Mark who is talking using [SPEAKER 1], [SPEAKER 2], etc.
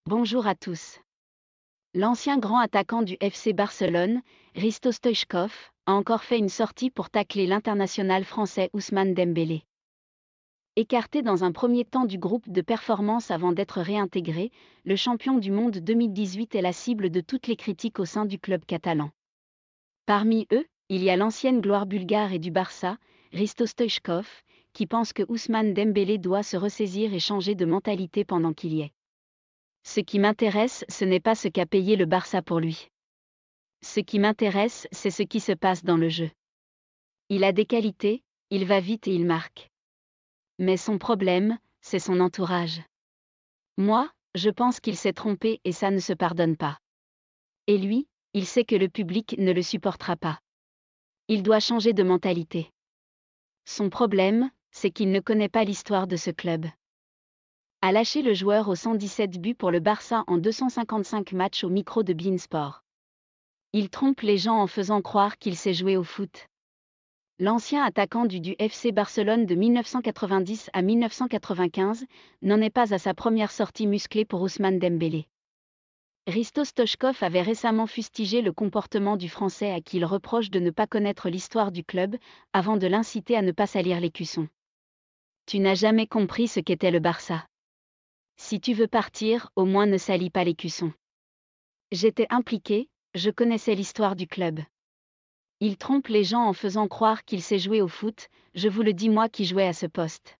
[SPEAKER 1] Bonjour à tous. L'ancien grand attaquant du FC Barcelone, Hristo Stoichkov, a encore fait une sortie pour tacler l'international français Ousmane Dembélé. Écarté dans un premier temps du groupe de performance avant d'être réintégré, le champion du monde 2018 est la cible de toutes les critiques au sein du club catalan. Parmi eux, il y a l'ancienne gloire bulgare et du Barça, Hristo Stoichkov, qui pense que Ousmane Dembélé doit se ressaisir et changer de mentalité pendant qu'il y est. Ce qui m'intéresse, ce n'est pas ce qu'a payé le Barça pour lui. Ce qui m'intéresse, c'est ce qui se passe dans le jeu. Il a des qualités, il va vite et il marque. Mais son problème, c'est son entourage. Moi, je pense qu'il s'est trompé et ça ne se pardonne pas. Et lui, il sait que le public ne le supportera pas. Il doit changer de mentalité. Son problème, c'est qu'il ne connaît pas l'histoire de ce club. A lâché le joueur aux 117 buts pour le Barça en 255 matchs au micro de beIN Sport. Il trompe les gens en faisant croire qu'il sait jouer au foot. L'ancien attaquant du FC Barcelone de 1990 à 1995 n'en est pas à sa première sortie musclée pour Ousmane Dembélé. Hristo Stoichkov avait récemment fustigé le comportement du Français à qui il reproche de ne pas connaître l'histoire du club, avant de l'inciter à ne pas salir l'écusson. Tu n'as jamais compris ce qu'était le Barça. Si tu veux partir, au moins ne salis pas l'écusson. J'étais impliqué, je connaissais l'histoire du club. Il trompe les gens en faisant croire qu'il sait jouer au foot, je vous le dis moi qui jouais à ce poste.